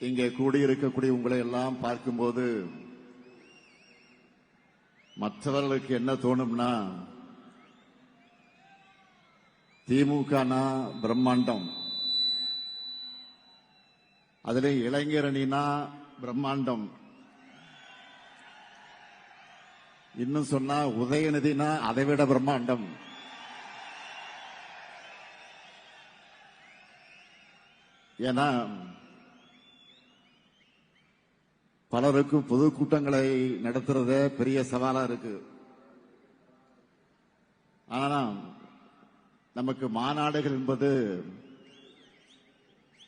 இங்கே கூடியிருக்கக்கூடிய உங்களை எல்லாம் பார்க்கும்போது மற்றவர்களுக்கு என்ன தோணும்னா, திமுகனா பிரம்மாண்டம், அதிலே இளைஞரணினா பிரம்மாண்டம், இன்னும் சொன்னா உதயநிதினா அதைவிட பிரம்மாண்டம். ஏன்னா பலருக்கும் பொதுக்கூட்டங்களை நடத்துறதே பெரிய சவாலா இருக்கு. ஆனா நமக்கு மாநாடுகள் என்பது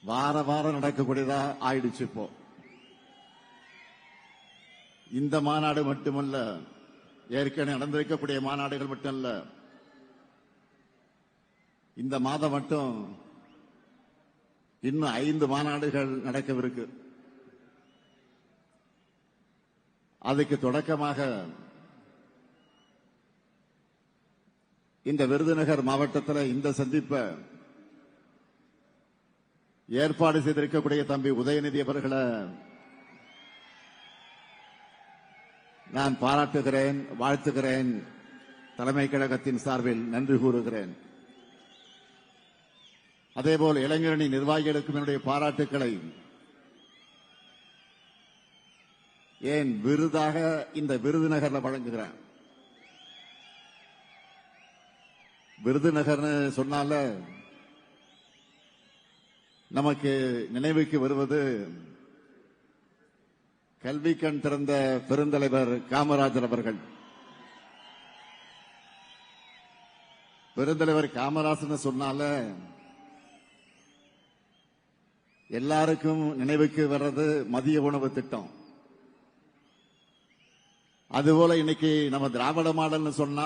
வார வாரம் நடக்கக்கூடியதா ஆயிடுச்சு. இப்போ இந்த மாநாடு மட்டுமல்ல, ஏற்கனவே நடந்திருக்கக்கூடிய மாநாடுகள் மட்டுமல்ல, இந்த மாதம் மட்டும் இன்னும் 5 மாநாடுகள் நடக்கவிருக்கு. அதுக்கு தொடக்கமாக இந்த விருதுநகர் மாவட்டத்தில் இந்த சந்திப்பை ஏற்பாடு செய்திருக்கக்கூடிய தம்பி உதயநிதி அவர்களை நான் பாராட்டுகிறேன், வாழ்த்துகிறேன். தலைமை கழகத்தின் சார்பில் நன்றி கூறுகிறேன். அதேபோல் இளைஞரணி நிர்வாகிகளுக்கும் என்னுடைய பாராட்டுக்களை ஏன் விருதாக இந்த விருதுநகர்ல வழங்குகிறேன். விருதுநகர்னு சொன்னால நமக்கு நினைவுக்கு வருவது கல்வி கண் திறந்த பெருந்தலைவர் காமராஜர் அவர்கள். பெருந்தலைவர் காமராஜர் சொன்னால எல்லாருக்கும் நினைவுக்கு வர்றது மதிய உணவு திட்டம். அதுபோல இன்னைக்கு நம்ம திராவிட மாடல்னு சொன்னா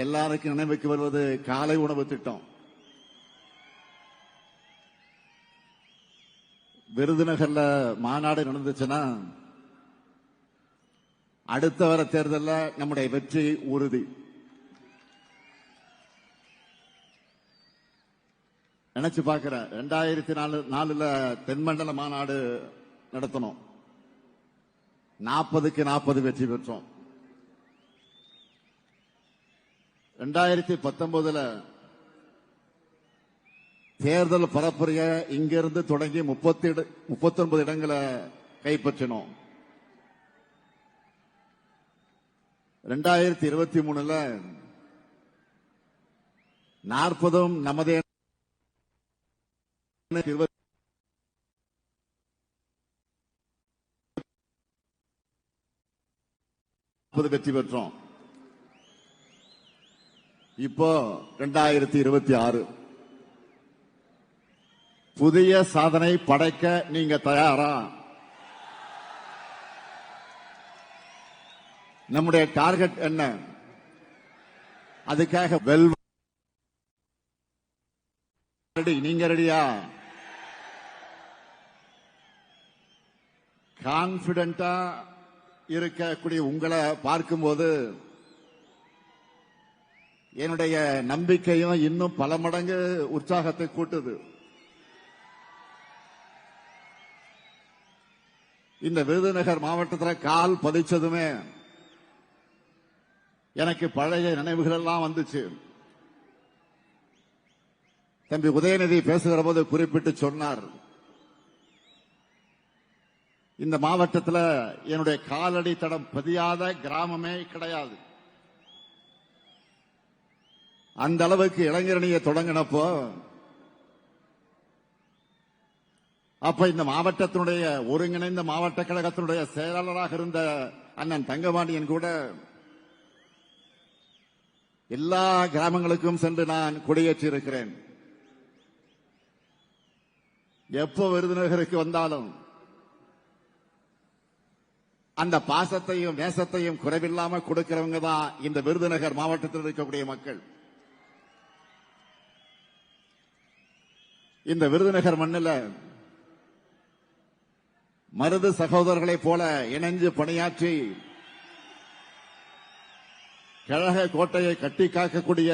எல்லாருக்கும் நினைவுக்கு வருவது காலை உணவு திட்டம். விருதுநகர்ல மாநாடு நடந்துச்சுன்னா அடுத்த வர தேர்தலில் நம்முடைய வெற்றி உறுதி. நினைச்சு பார்க்கிறேன், 2004 தென்மண்டல மாநாடு நடத்தணும், 40க்கு 40 வெற்றி பெற்றோம். 2019 தேர்தல் பரப்புரைய இங்கிருந்து தொடங்கி 39 இடங்களை கைப்பற்றினோம். 2023 40 நமதே வெற்றி பெற்றோம். இப்போ 2026 புதிய சாதனை படைக்க நீங்க தயாரா? நம்முடைய டார்கெட் என்ன? அதுக்காக நீங்க ரெடியா? கான்பிடென்டா இருக்கக்கூடிய உங்களை பார்க்கும்போது என்னுடைய நம்பிக்கையும் இன்னும் பல மடங்கு உற்சாகத்தை கூட்டுது. இந்த விருதுநகர் மாவட்டத்தில் கால் பதிச்சதுமே எனக்கு பழைய நினைவுகள் எல்லாம் வந்துச்சு. தம்பி உதயநிதி பேசுகிற போது குறிப்பிட்டு சொன்னார், இந்த மாவட்டத்தில் என்னுடைய காலடி தடம் பதியாத கிராமமே கிடையாது. அந்த அளவுக்கு இளைஞரணியை தொடங்கினப்போ அப்ப இந்த மாவட்டத்தினுடைய ஒருங்கிணைந்த மாவட்ட கழகத்தினுடைய செயலாளராக இருந்த அண்ணன் தங்கபாண்டியன் கூட எல்லா கிராமங்களுக்கும் சென்று நான் கொடியேற்றி இருக்கிறேன். எப்போ விருதுநகருக்கு வந்தாலும் அந்த பாசத்தையும் நேசத்தையும் குறைவில்லாம கொடுக்கிறவங்க தான் இந்த விருதுநகர் மாவட்டத்தில் இருக்கக்கூடிய மக்கள். இந்த விருதுநகர் மண்ணில் மருது சகோதரர்களைப் போல இணைஞ்சு பணியாற்றி கழக கோட்டையை கட்டி காக்கக்கூடிய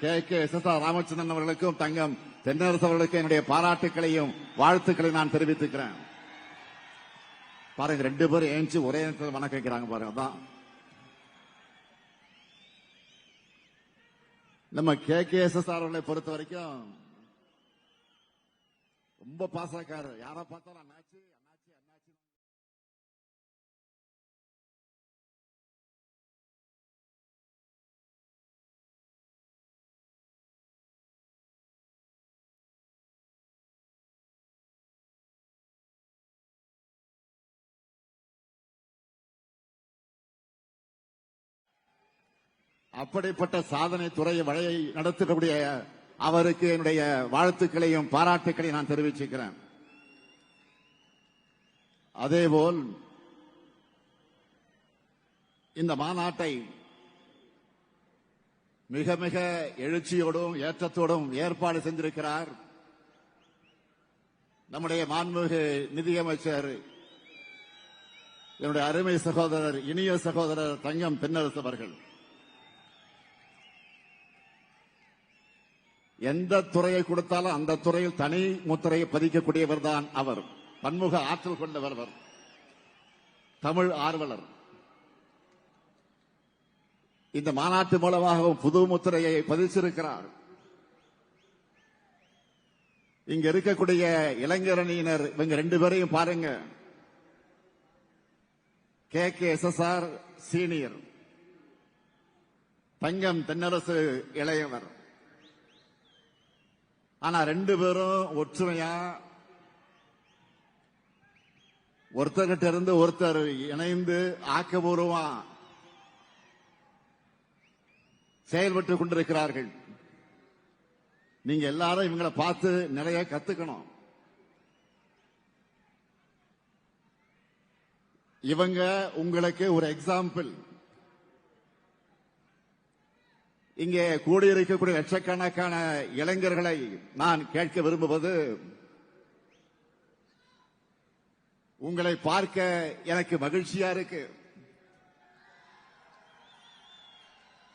கே.எஸ்.ஆர். ராமச்சந்திரன் அவர்களுக்கும் தங்கம் தென்னரசு அவர்களுக்கும் என்னுடைய பாராட்டுக்களையும் வாழ்த்துக்களை நான் தெரிவித்துக்கிறேன். பாருங்க, 2 பேரும் ஏஞ்சி ஒரே நேரத்தில் வணக்கம் வைக்கிறாங்க பாருங்க. அதான் நம்ம KKSSR அவர்களை பொறுத்த வரைக்கும் ரொம்ப பாசக்காரர். யாரை பார்த்தாலும் அண்ணாச்சி அண்ணாச்சி அண்ணாச்சி. அப்படிப்பட்ட சாதனை துறையை வழியை நடத்தக்கூடிய அவருக்கு என்னுடைய வாழ்த்துக்களையும் பாராட்டுக்களையும் நான் தெரிவிச்சுக்கிறேன். அதேபோல் இந்த மாநாட்டை மிக மிக எழுச்சியோடும் ஏற்றத்தோடும் ஏற்பாடு செஞ்சிருக்கிறார் நம்முடைய மாண்புமிகு நிதியமைச்சர், என்னுடைய அருமை சகோதரர், இனிய சகோதரர் தங்கம் தென்னரசு அவர்கள். எந்த துறையை கொடுத்தாலும் அந்த துறையில் தனி முத்திரையை பதிக்கக்கூடியவர் தான் அவர். பன்முக ஆற்றல் கொண்டவர், தமிழ் ஆர்வலர். இந்த மாநாட்டு மூலமாக புது முத்திரையை பதிச்சிருக்கிறார். இங்க இருக்கக்கூடிய இளைஞரணியினர் இவங்க 2 பேரையும் பாருங்க. KKSSR சீனியர், தங்கம் தென்னரசு இளையவர். ஆனா 2 பேரும் ஒற்றுமையா ஒருத்தர்கிட்ட இருந்து ஒருத்தர் இணைந்து ஆக்கபூர்வமா செயல்பட்டுக் கொண்டிருக்கிறார்கள். நீங்க எல்லாரும் இவங்களை பார்த்து நிறைய கத்துக்கணும். இவங்க உங்களுக்கு ஒரு எக்ஸாம்பிள். இங்கே கூடியிருக்கக்கூடிய லட்சக்கணக்கான இளைஞர்களை நான் கேட்க விரும்புவது, உங்களை பார்க்க எனக்கு மகிழ்ச்சியா இருக்கு.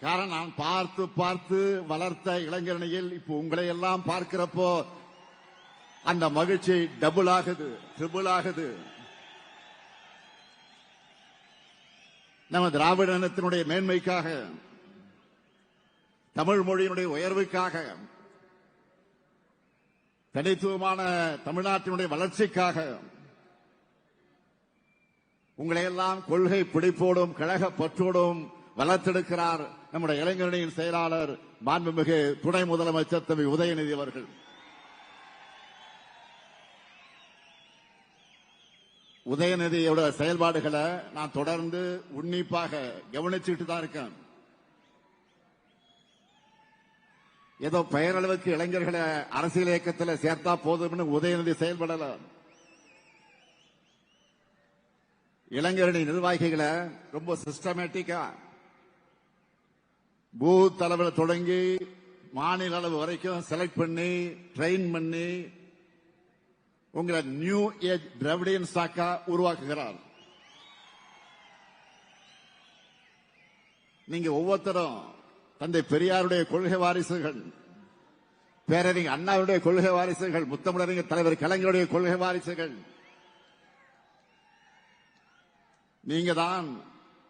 காரணம், நான் பார்த்து பார்த்து வளர்த்த இளைஞரணியில் இப்போ உங்களை எல்லாம் பார்க்கிறப்போ அந்த மகிழ்ச்சி டபுள் ஆகுது, ட்ரிபிள் ஆகுது. நம்ம திராவிட இனத்தினுடைய மேன்மைக்காக, தமிழ் மொழியினுடைய உயர்வுக்காக, தனித்துவமான தமிழ்நாட்டினுடைய வளர்ச்சிக்காக உங்களை எல்லாம் கொள்கை பிடிப்போடும் கழக பற்றோடும் வளர்த்தெடுக்கிறார் நம்முடைய இளைஞரணியின் செயலாளர் மாண்புமிகு துணை முதலமைச்சர் தம்பி உதயநிதி அவர்கள். உதயநிதியோட செயல்பாடுகளை நான் தொடர்ந்து உன்னிப்பாக கவனிச்சுட்டு தான் இருக்கேன். ஏதோ பெயரளவுக்கு இளைஞர்களை அரசியல் இயக்கத்தில் சேர்த்தா போதும்னு உதயநிதி செயல்படல. இளைஞரணி நிர்வாகிகளை ரொம்ப சிஸ்டமேட்டிக்கா பூத் அளவில் தொடங்கி மாநில அளவு வரைக்கும் செலக்ட் பண்ணி ட்ரெயின் பண்ணி உங்களை நியூ ஏஜ் திராவிடியன் ஸ்டாக்கா உருவாக்குகிறார். நீங்க ஒவ்வொருத்தரும் தந்தை பெரியாருடைய கொள்கை வாரிசுகள், பேரறிஞர் அண்ணாவுடைய கொள்கை வாரிசுகள், முத்தமிழறிஞர் தலைவர் கலைஞருடைய கொள்கை வாரிசுகள். நீங்க தான்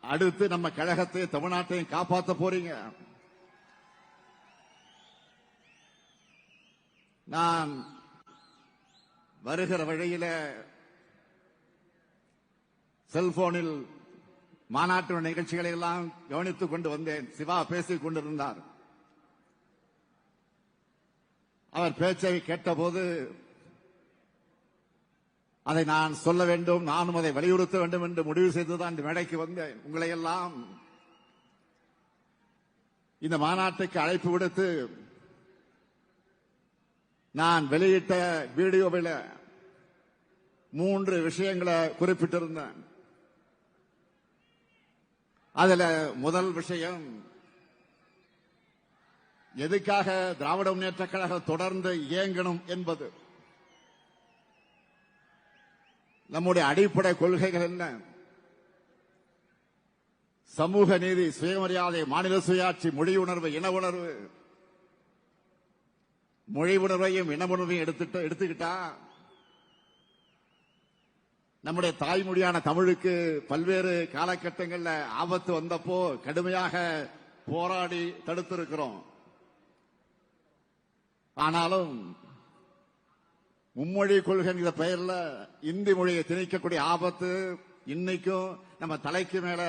அடுத்து நம்ம கழகத்தை தமிழ்நாட்டையும் காப்பாற்ற போறீங்க. நான் வருகிற வழியில செல்போனில் மாநாட்டு நிகழ்ச்சிகளை எல்லாம் கவனித்துக் கொண்டு வந்தேன். சிவா பேசிக் கொண்டிருந்தார். அவர் பேச்சை கேட்டபோது அதை நான் சொல்ல வேண்டும், நானும் அதை வலியுறுத்த வேண்டும் என்று முடிவு செய்துதான் இந்த மேடைக்கு வந்தேன். உங்களை எல்லாம் இந்த மாநாட்டுக்கு அழைப்பு விடுத்து நான் வெளியிட்ட வீடியோவில் 3 விஷயங்களை குறிப்பிட்டிருந்தேன். அதுல முதல் விஷயம், எதுக்காக திராவிட முன்னேற்ற கழகம் தொடர்ந்து இயங்கணும் என்பது. நம்முடைய அடிப்படை கொள்கைகள் என்ன? சமூக நீதி, சுயமரியாதை, மாநில சுயாட்சி, மொழி உணர்வு, இன உணர்வு. மொழி உணர்வையும் இன உணர்வையும் எடுத்துக்கிட்டா நம்முடைய தாய்மொழியான தமிழுக்கு பல்வேறு காலகட்டங்களில் ஆபத்து வந்தப்போ கடுமையாக போராடி தடுத்திருக்கிறோம். ஆனாலும் மும்மொழி கொள்கைங்கிற பெயர்ல இந்தி மொழியை திணிக்கக்கூடிய ஆபத்து இன்னைக்கும் நம்ம தலைக்கு மேல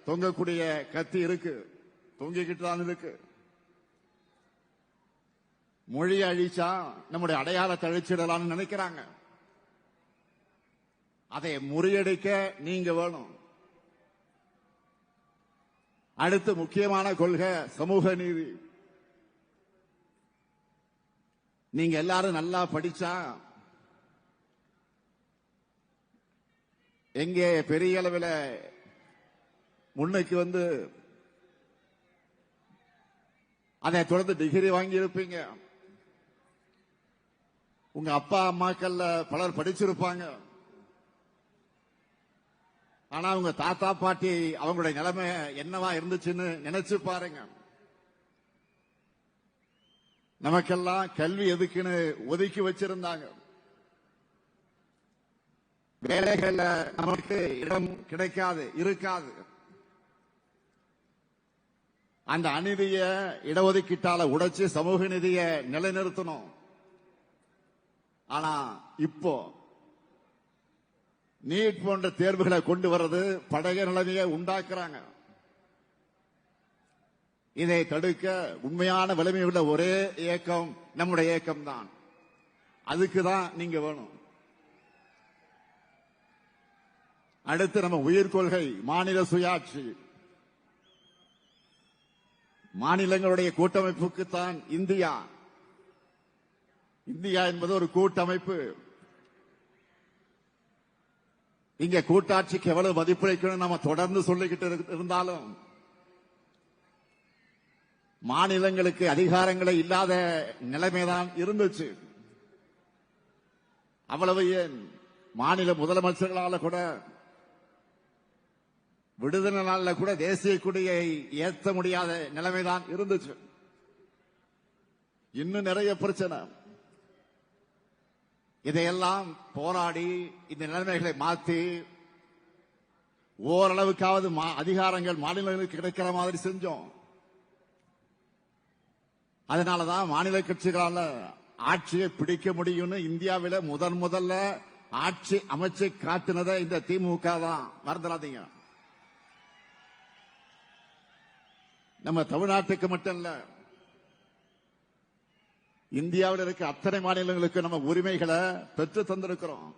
தொங்கக்கூடிய கத்தி இருக்கு, தொங்கிக்கிட்டு தான் இருக்கு. மொழியை அழிச்சா நம்முடைய அடையாளத்தை அழிச்சிடலாம்னு நினைக்கிறாங்க. அதை முறியடிக்க நீங்க வேணும். அடுத்து முக்கியமான கொள்கை சமூக நீதி. நீங்க எல்லாரும் நல்லா படிச்சா எங்கே பெரிய அளவில் முன்னுக்கு வந்து அதை தொடர்ந்து டிகிரி வாங்கி இருப்பீங்க. உங்க அப்பா அம்மாக்கள்ல பலர் படிச்சிருப்பாங்க. ஆனா உங்க தாத்தா பாட்டி அவங்களுடைய நிலைமை என்னவா இருந்துச்சுன்னு நினைச்சு பாருங்க. நமக்கெல்லாம் கல்வி எதுக்குன்னு ஒதுக்கி வச்சிருந்தாங்க. வேலைகள்ல நமக்கு இடம் கிடைக்காது, இருக்காது. அந்த அநீதிய இடஒதுக்கீட்டால உடைச்சு சமூக நீதியை நிலைநிறுத்தணும். ஆனா இப்போ நீட் போன்ற தேர்வுகளை கொண்டு வர்றது பழைய நிலைமையை உண்டாக்குறாங்க. இதை தடுக்க உண்மையான வலிமை உள்ள ஒரே இயக்கம் நம்முடைய இயக்கம் தான். அதுக்குதான் நீங்க வேணும். அடுத்து நம்ம உயிர் கொள்கை மாநில சுயாட்சி. மாநிலங்களுடைய கூட்டமைப்புக்குத்தான் இந்தியா. இந்தியா என்பது ஒரு கூட்டமைப்பு. இங்க கூட்டாட்சிக்கு எவ்வளவு மதிப்பளிக்கணும் நம்ம தொடர்ந்து சொல்லிக்கிட்டு இருந்தாலும் மாநிலங்களுக்கு அதிகாரங்களே இல்லாத நிலைமைதான் இருந்துச்சு. அவ்வளவு ஏன் மாநில முதலமைச்சர்களால கூட விடுதலை நாளில் கூட தேசிய கொடியை ஏற்ற முடியாத நிலைமைதான் இருந்துச்சு. இன்னும் நிறைய பிரச்சனை. இதையெல்லாம் போராடி இந்த நிலைமைகளை மாற்றி ஓரளவுக்காவது அதிகாரங்கள் மாநிலங்களுக்கு கிடைக்கிற மாதிரி செஞ்சோம். அதனாலதான் மாநில கட்சிகளால ஆட்சியை பிடிக்க முடியும்னு இந்தியாவில முதல்ல ஆட்சி அமைச்சு காட்டினதை இந்த திமுக தான், மறந்துடாதீங்க. நம்ம தமிழ்நாட்டுக்கு மட்டும் இல்ல, இந்தியாவில் இருக்க அத்தனை மாநிலங்களுக்கு நம்ம உரிமைகளை பெற்று தந்திருக்கிறோம்.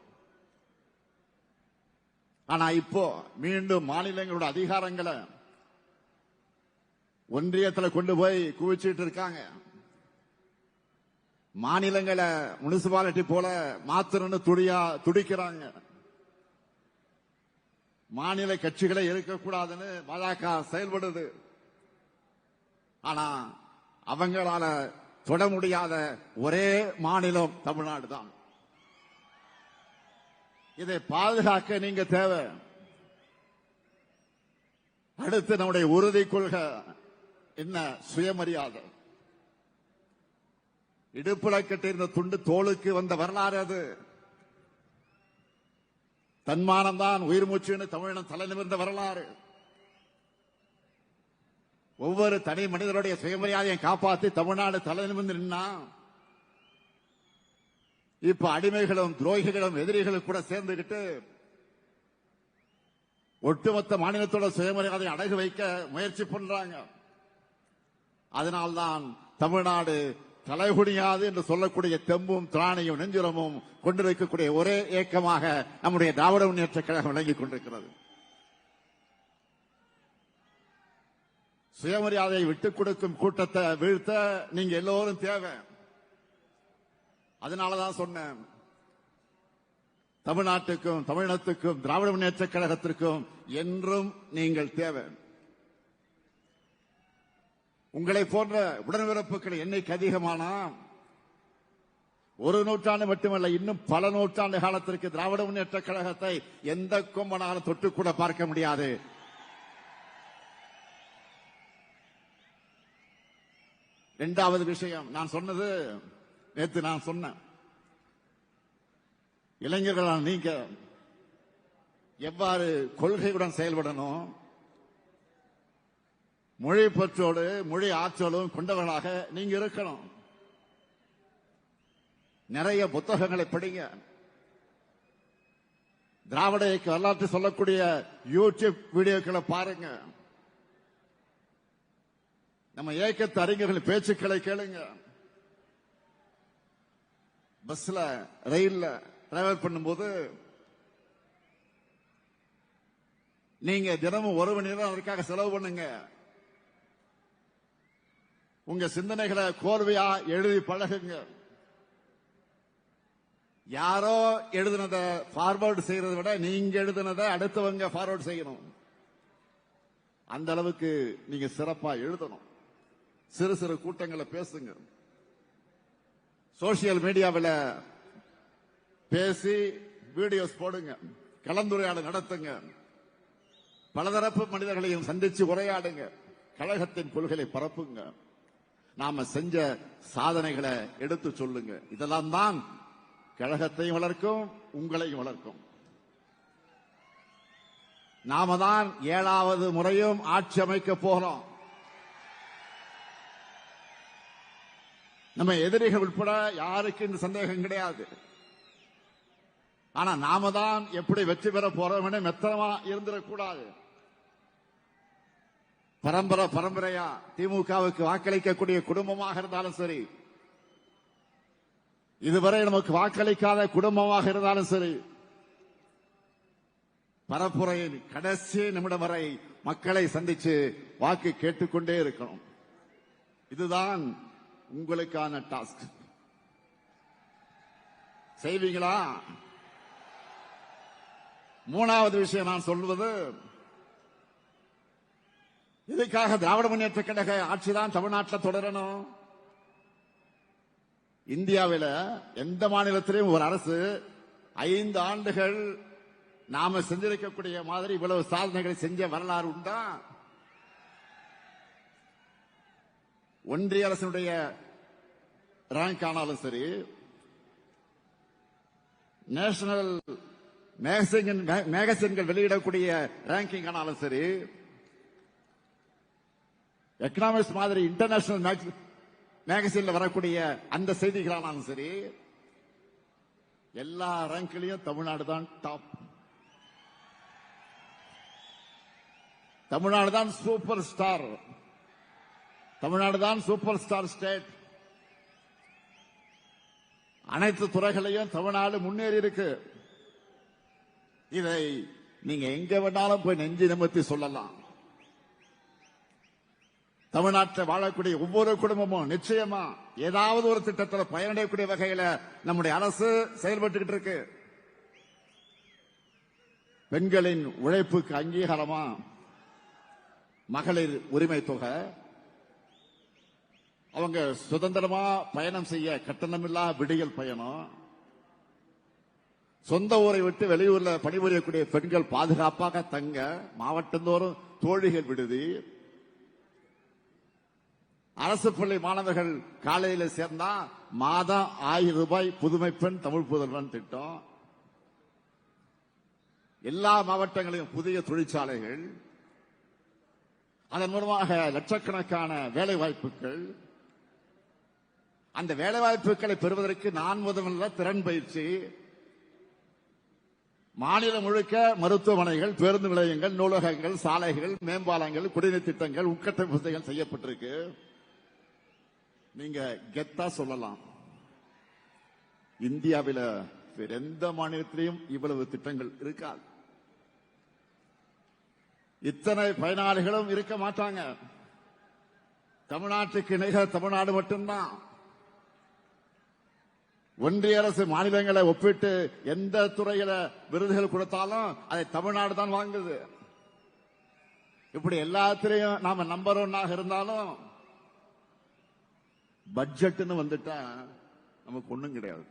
ஆனா இப்போ மீண்டும் மாநிலங்களோட அதிகாரங்களை ஒன்றியத்தில் கொண்டு போய் குவிச்சிட்டு இருக்காங்க. மாநிலங்களை முனிசிபாலிட்டி போல மாத்திரன்னு துடிக்கிறாங்க. மாநில கட்சிகளை இருக்கக்கூடாதுன்னு பாஜக செயல்படுது. ஆனா அவங்களால தொட முடியாத ஒரே மாநிலம் தமிழ்நாடு தான். இதை பாதுகாக்க நீங்க தேவை. அடுத்து நம்முடைய உறுதி கொள்கை என்ன? சுயமரியாதை. இடுப்புல கட்டியிருந்த துண்டு தோளுக்கு வந்த வரலாறு அது. தன்மானம் தான் உயிர் மூச்சுன்னு தமிழினம் தலை நிமிர்ந்த வரலாறு. ஒவ்வொரு தனி மனிதனுடைய சுயமரியாதையை காப்பாற்றி தமிழ்நாடு தலை நிமிர்ந்து நின்னா இப்ப அடிமைகளும் துரோகிகளும் எதிரிகளும் கூட சேர்ந்துகிட்டு ஒட்டுமொத்த மாநிலத்தோட சுயமரியாதை அடகு வைக்க முயற்சி பண்றாங்க. அதனால்தான் தமிழ்நாடு தலைகுனியாது என்று சொல்லக்கூடிய தெம்பும் திராணியும் நெஞ்சுரமும் கொண்டிருக்கக்கூடிய ஒரே இயக்கமாக நம்முடைய திராவிட முன்னேற்ற கழகம் விளங்கிக் கொண்டிருக்கிறது. சுயமரியாதையை விட்டுக் கொடுக்கும் கூட்டத்தை வீழ்த்த நீங்க எல்லோரும் தேவை. அதனாலதான் சொன்னேன், தமிழ்நாட்டுக்கும் தமிழினத்துக்கும் திராவிட முன்னேற்ற கழகத்திற்கும் என்றும் நீங்கள் தேவை. உங்களை போன்ற உடன்பிறப்புகள் எண்ணிக்கை அதிகமானா ஒரு நூற்றாண்டு மட்டுமல்ல, இன்னும் பல நூற்றாண்டு காலத்திற்கு திராவிட முன்னேற்ற கழகத்தை எந்த கொம்பனாலும் தொட்டுக்கூட பார்க்க முடியாது. இரண்டாவது விஷயம், நான் சொன்னது நேற்று நான் சொன்னேன், இளைஞர்களால் நீங்க எவ்வாறு கொள்கையுடன் செயல்படணும், மொழி பற்றோடு மொழி ஆற்றலும் கொண்டவர்களாக நீங்க இருக்கணும். நிறைய புத்தகங்களை படிங்க. திராவிட இயக்க வரலாற்று சொல்லக்கூடிய யூடியூப் வீடியோக்களை பாருங்க. நம்ம இயக்கத்து அறிஞர்கள் பேச்சுக்களை கேளுங்க. பஸ்ல ரயில்ல டிராவல் பண்ணும்போது நீங்க தினமும் 1 மணி நேரம் அதற்காக செலவு பண்ணுங்க. உங்க சிந்தனைகளை கோர்வையா எழுதி பழகுங்க. யாரோ எழுதுனதை ஃபார்வர்டு செய்யறதை விட நீங்க எழுதுனதை அடுத்தவங்க ஃபார்வர்டு செய்யணும். அந்த அளவுக்கு நீங்க சிறப்பா எழுதணும். சிறு சிறு கூட்டங்களை பேசுங்க. சோசியல் மீடியாவில் பேசி வீடியோஸ் போடுங்க. கலந்துரையாடல் நடத்துங்க. பலதரப்பு மனிதர்களையும் சந்திச்சு உரையாடுங்க. கழகத்தின் கொள்கையை பரப்புங்க. நாம செஞ்ச சாதனைகளை எடுத்து சொல்லுங்க. இதெல்லாம் தான் கழகத்தையும் வளர்க்கும், உங்களையும் வளர்க்கும். நாம தான் 7வது முறையும் ஆட்சி அமைக்க போகிறோம். நம்ம எதிரிகள் உட்பட யாருக்கு இந்த சந்தேகம் கிடையாது. ஆனா நாம தான் எப்படி வெற்றி பெற போறோம் மெத்தனமா இருந்துடக்கூடாது. பரம்பரையா திமுகவுக்கு வாக்களிக்கக்கூடிய குடும்பமாக இருந்தாலும் சரி, இதுவரை நமக்கு வாக்களிக்காத குடும்பமாக இருந்தாலும் சரி, பரப்புரையின் கடைசி நிமிடம் வரை மக்களை சந்திச்சு வாக்கு கேட்டுக்கொண்டே இருக்கணும். இதுதான் உங்களுக்கான டாஸ்க். செய்வீங்களா? 3வது விஷயம் நான் சொல்வது, இதுக்காக திராவிட முன்னேற்ற கழக ஆட்சிதான் தமிழ்நாட்டில் தொடரணும். இந்தியாவில் எந்த மாநிலத்திலும் ஒரு அரசு 5 ஆண்டுகள் நாம செஞ்சிருக்கக்கூடிய மாதிரி இவ்வளவு சாதனைகளை செஞ்ச வரலாறு உண்டா? ஒன்றிய அரசினுடைய ரேங்க் ஆனாலும் சரி, நேஷனல் மேகசின்கள் வெளியிடக்கூடிய ரேங்கிங் ஆனாலும் சரி, எக்கனாமிக்ஸ் மாதிரி இன்டர்நேஷனல் மேகசின்ல வரக்கூடிய அந்த செய்திகளானாலும் சரி, எல்லா ரேங்க்லயும் தமிழ்நாடு தான் டாப். தமிழ்நாடு தான் சூப்பர் ஸ்டார். தமிழ்நாடு தான் சூப்பர் ஸ்டார் ஸ்டேட். அனைத்து துறைகளையும் தமிழ்நாடு முன்னேறி இருக்கு. இதை நீங்க எங்க வேணாலும் போய் நெஞ்சு நிமிர்த்தி சொல்லலாம். தமிழ்நாட்டில் வாழக்கூடிய ஒவ்வொரு குடும்பமும் நிச்சயமா ஏதாவது ஒரு திட்டத்தில் பயனடையக்கூடிய வகையில நம்முடைய அரசு செயல்பட்டு இருக்கு. பெண்களின் உழைப்புக்கு அங்கீகாரமா மகளிர் உரிமை தொகை, அவங்க சுதந்திரமா பயணம் செய்ய கட்டணமில்லா விடியல் பயணம், சொந்த ஊரை விட்டு வெளியூர்ல பணிபுரியக்கூடிய பெண்கள் பாதுகாப்பாக தங்க மாவட்டந்தோறும் தோழிகள் விடுதி, அரசு பள்ளி மாணவர்கள் காலையில் சேர்ந்தா மாதம் 1000 ரூபாய் புதுமை பெண் தமிழ் புதல்வன் திட்டம், எல்லா மாவட்டங்களிலும் புதிய தொழிற்சாலைகள், அதன் மூலமாக லட்சக்கணக்கான வேலை வாய்ப்புகள். அந்த வேலை வாய்ப்புகளை பெறுவதற்கு நான் முதல்ல திறன் பயிற்சி, மாநிலம் முழுக்க மருத்துவமனைகள், பேருந்து நிலையங்கள், நூலகங்கள், சாலைகள், மேம்பாலங்கள், குடிநீர் திட்டங்கள், உட்கட்டமைப்பு வசதிகள் செய்யப்பட்டிருக்கு. நீங்க கெத்தா சொல்லலாம், இந்தியாவில் வேற எந்த மாநிலத்திலையும் இவ்வளவு திட்டங்கள் இருக்காது. இத்தனை பயனாளிகளும் இருக்க மாட்டாங்க. தமிழ்நாட்டுக்கு நிகர் தமிழ்நாடு மட்டும்தான். ஒன்றிய அரசு மாநிலங்களை ஒப்பிட்டு எந்த துறையில விருதுகள் கொடுத்தாலும் அதை தமிழ்நாடு தான் வாங்குது. இப்படி எல்லாத்திலையும் நாம நம்பர் 1 இருந்தாலும் பட்ஜெட்னு வந்துட்டா நமக்கு ஒண்ணும் கிடையாது.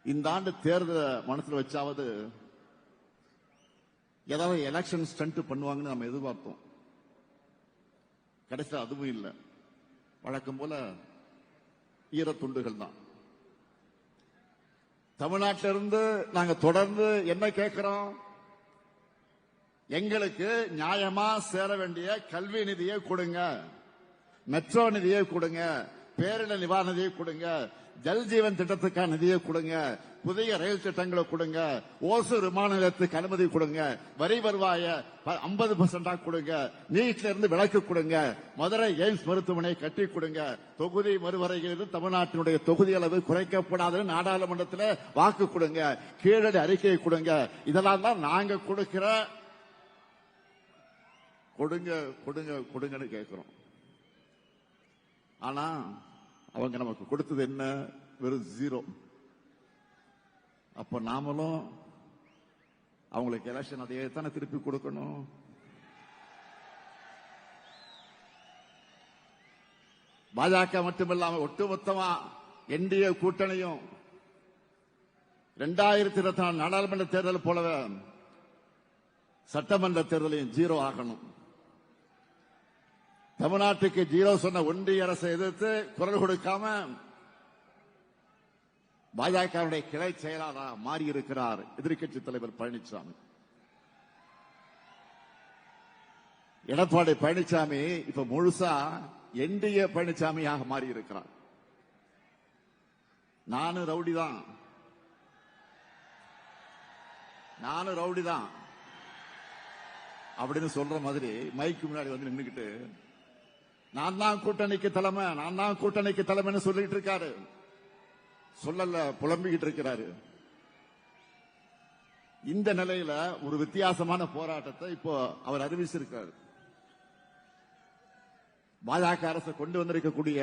இந்த ஆண்டு தேர்தலை மனசுல வச்சாவது ஏதாவது எலெக்ஷன் ஸ்டண்ட் பண்ணுவாங்கன்னு நம்ம எதிர்பார்த்தோம். கடைசியில் அதுவும் இல்லை. வழக்கம் போல ஈரத்துண்டுகள் தான். தமிழ்நாட்டிலிருந்து நாங்க தொடர்ந்து என்ன கேட்கிறோம்? எங்களுக்கு நியாயமா சேர வேண்டிய கல்வி நிதியை கொடுங்க, மெட்ரோ நிதியை கொடுங்க, பேரிடர் நிவாரண நிதியை கொடுங்க, ஜல் ஜீவன் திட்டத்துக்கான நிதியை கொடுங்க, புதிய ரயில் திட்டங்களை கொடுங்க, ஓசூர் விமான நிலையத்துக்கு அனுமதி கொடுங்க, வரி வருவாய 50% கொடுங்க, நீட்ல இருந்து விலக்கு கொடுங்க, மதுரை எய்ம்ஸ் மருத்துவமனை கட்டி கொடுங்க, தொகுதி மறுவரையில் தமிழ்நாட்டினுடைய தொகுதி அளவு குறைக்கப்படாத நாடாளுமன்றத்தில் வாக்கு கொடுங்க, கீழடி அறிக்கையை கொடுங்க. இதெல்லாம் தான் நாங்க கொடுக்கிற கொடுங்க கொடுங்க கொடுங்கன்னு கேட்கிறோம். ஆனா அவங்க நமக்கு கொடுத்தது என்ன? வெறும் 0. அப்ப நாமளும் அவங்களுக்கு எலெக்ஷன் அதையே தானே திருப்பி கொடுக்கணும். பாஜக மட்டுமில்லாம ஒட்டுமொத்தமா என்டிஏ கூட்டணியும் 2024 நாடாளுமன்ற தேர்தல் போலவே சட்டமன்ற தேர்தலையும் 0 ஆகணும். தமிழ்நாட்டுக்கு 0 சொன்ன ஒன்றிய அரசை எதிர்த்து குரல் கொடுக்காம பாஜகவுடைய கிளை செயலாளராக மாறியிருக்கிறார் எதிர்க்கட்சி தலைவர் பழனிசாமி. எடப்பாடி பழனிசாமி இப்ப முழுசா என்டிஏ பழனிசாமியாக மாறியிருக்கிறார். நானும் ரவுடி தான் அப்படின்னு சொல்ற மாதிரி மைக்கு முன்னாடி வந்து நின்னுக்கிட்டு நான் தான் கூட்டணிக்கு தலைமைன்னு சொல்லிட்டு இருக்காரு. சொல்லல, புலம்பிக்கிட்டு இருக்கிறாரு. இந்த நிலையில ஒரு வித்தியாசமான போராட்டத்தை இப்போ அவர் அறிவிச்சிருக்காரு. பாஜக அரசு கொண்டு வந்திருக்கக்கூடிய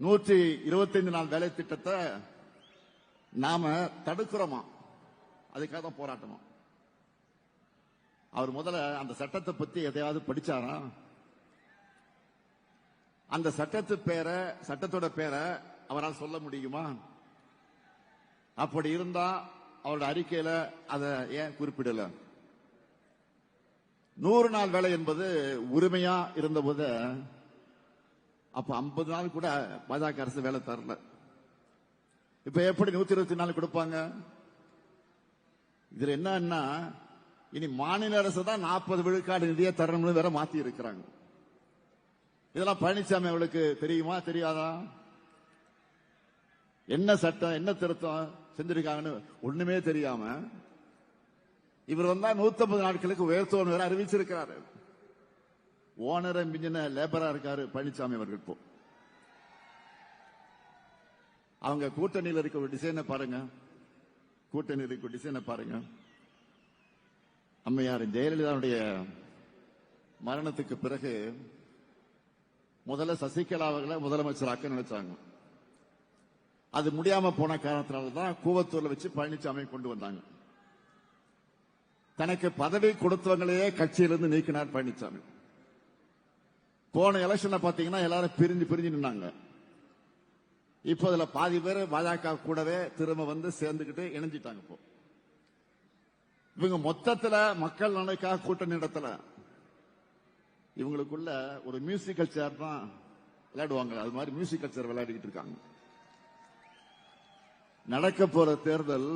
125 நாள் வேலை திட்டத்தை நாம தடுக்கிறோமா, அதுக்காக தான் போராட்டமா. அவர் முதல்ல அந்த சட்டத்தை பத்தி எதையாவது படிச்சாரா? அந்த சட்டத்தோட பேரை அவரால் சொல்ல முடியுமா? அப்படி இருந்தா அவருடைய அறிக்கையில அதை ஏன் குறிப்பிடல? 100 நாள் வேலை என்பது உரிமையா இருந்தபோது அப்ப 50 நாள் கூட பாஜக அரசு வேலை தரல. இப்ப எப்படி 124 கொடுப்பாங்க? இதுல என்னன்னா இனி மாநில அரசு தான் 40 விழுக்காடு நிதியை தரணும்னு வேற மாத்தி இருக்கிறாங்க. இதெல்லாம் பழனிசாமி அவளுக்கு தெரியுமா தெரியாதா? என்ன சட்டம் என்ன திருத்தம் செஞ்சிருக்காங்கன்னு ஒண்ணுமே தெரியாம இவர் வந்தா 150 நாட்களுக்கு உயர்த்துவோம் வேற அறிவிச்சிருக்கிறாரு. ஓனரை மிஞ்சின லேபரா இருக்காரு பழனிசாமி அவர்கள். இப்போ அவங்க கூட்டணியில் இருக்க ஒரு டிசைனை பாருங்க. அம்மையார் ஜெயலலிதாவுடைய மரணத்துக்கு பிறகு முதல்ல சசிகலா அவர்களை முதலமைச்சராக்க நினைச்சாங்க. அது முடியாம போன காரணத்தினால்தான் கூவத்தூர்ல வச்சு பழனிசாமி கொண்டு வந்தாங்க. தனக்கு பதவி கொடுத்தவங்களையே கட்சியிலிருந்து நீக்கினார் பழனிசாமி. போன எலெக்ஷன்ல பாத்தீங்கன்னா எல்லாரும் பிரிஞ்சு நின்னாங்க. இப்போ அதுல பாதி பேர் பாஜக கூடவே திரும்ப வந்து சேர்ந்துகிட்டு இணைஞ்சிட்டாங்க. இப்போ இவங்க மொத்தத்துல மக்கள் நலனுக்காக கூட்டணி நடத்தல. இவங்களுக்குள்ள ஒரு மியூசிக்கல் சேர் தான் விளையாடுவாங்க. அது மாதிரி மியூசிக்கல் சேர் விளையாடிக்கிட்டு இருக்காங்க. நடக்க போற தேர்தல்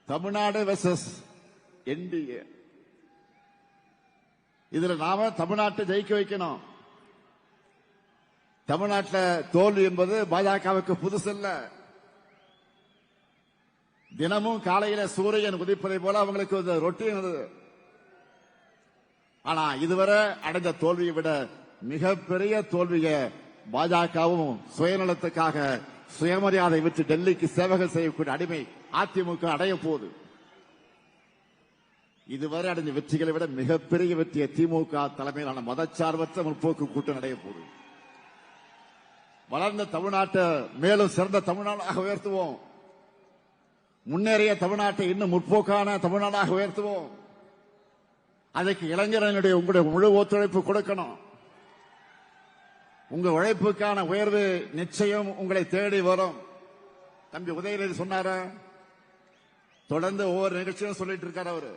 தமிழ்நாடு வெர்சஸ் என்டிஏ. இதுல நாம தமிழ்நாட்டை ஜெயிக்க வைக்கணும். தமிழ்நாட்டில் தோல்வி என்பது பாஜகவுக்கு புதுசல்ல. தினமும் காலையில சூரியன் உதிப்பதை போல அவங்களுக்கு ரொட்டீன். ஆனா இதுவரை அடைந்த தோல்வியை விட மிகப்பெரிய தோல்வியை பாஜகவும் சுயநலத்துக்காக சுயமரியாதை விட்டு டெல்லிக்கு சேவகம் செய்யக்கூடிய அடிமை அதிமுக அடைய போகுது. இதுவரை அடைந்த வெற்றிகளை விட மிகப்பெரிய வெற்றியை திமுக தலைமையிலான மதச்சார்பற்ற முற்போக்கு கூட்டம் அடைய போகுது. வளர்ந்த தமிழ்நாட்டை மேலும் சிறந்த தமிழ்நாடாக உயர்த்துவோம். முன்னேறிய தமிழ்நாட்டை இன்னும் முற்போக்கான தமிழ்நாடாக உயர்த்துவோம். அதற்கு இளைஞர்களுடைய உங்களுடைய முழு ஒத்துழைப்பு கொடுக்கணும். உங்க உழைப்புக்கான உயர்வு நிச்சயம் உங்களை தேடி வரும். தம்பி உதயநிதி சொன்னார, தொடர்ந்து ஒவ்வொரு நிகழ்ச்சியும் சொல்லிட்டு இருக்காரு அவரு.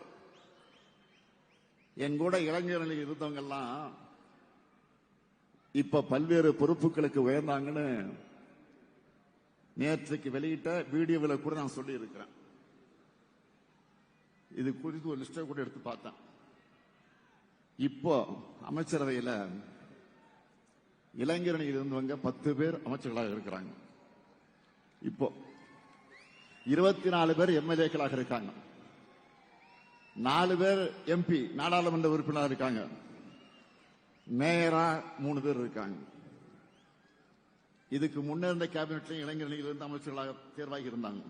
என் கூட இளைஞர்கள் இருந்தவங்க எல்லாம் இப்ப பல்வேறு பொறுப்புகளுக்கு உயர்ந்தாங்கன்னு நேற்றைக்கு வெளியிட்ட வீடியோவில் கூட நான் சொல்லி இருக்கிறேன். இது குறித்து ஒரு லிஸ்டை கூட எடுத்து பார்த்தேன். இப்போ அமைச்சரவையில் இளைஞரணியில் இருந்தவங்க 10 பேர் அமைச்சர்களாக இருக்கிறாங்க. இப்போ 24 பேர் எம்எல்ஏக்களாக இருக்காங்க. 4 பேர் எம்பி நாடாளுமன்ற உறுப்பினராக இருக்காங்க. மேயரா 3 பேர் இருக்காங்க. இதுக்கு முன்ன இருந்த கேபினெட்லையும் இளைஞரணியில் இருந்து அமைச்சர்களாக தேர்வாகி இருந்தாங்க.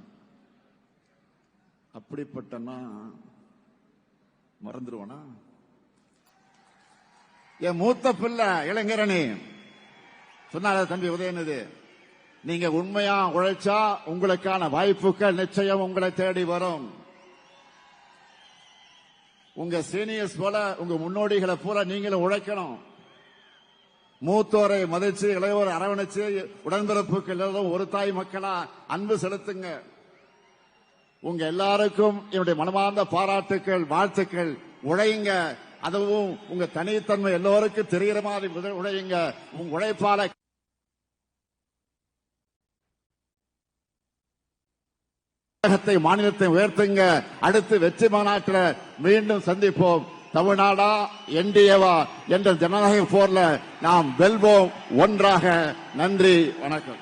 அப்படிப்பட்டனா மறந்துடுவானா? என் மூத்த பிள்ளை இளைஞரணி சொன்னார தம்பி உதயநிதி, நீங்க உண்மையா உழைச்சா உங்களுக்கான வாய்ப்புகள் நிச்சயம் உங்களை தேடி வரும். உங்க சீனியர்ஸ் போல, உங்க முன்னோடிகளை போல நீங்களும் உழைக்கணும். மூத்தோரை மதிச்சு, இளையோரை அரவணைச்சு, உடன்பிறப்புகள் எல்லாம் ஒரு தாய் மக்களா அன்பு செலுத்துங்க. உங்க எல்லாருக்கும் என்னுடைய மனமார்ந்த பாராட்டுக்கள், வாழ்த்துக்கள். உழையுங்க. அதுவும் உங்க தனித்தன்மை எல்லோருக்கும் தெரிகிற மாதிரி உழையுங்க. உங்க உழைப்பால மாநிலத்தை உயர்த்துங்க. அடுத்து வெற்றி மாநாட்டில் மீண்டும் சந்திப்போம். தமிழ்நாடா என்டிஏவா என்ற ஜனநாயக போர்ல நாம் வெல்வோம் ஒன்றாக. நன்றி, வணக்கம்.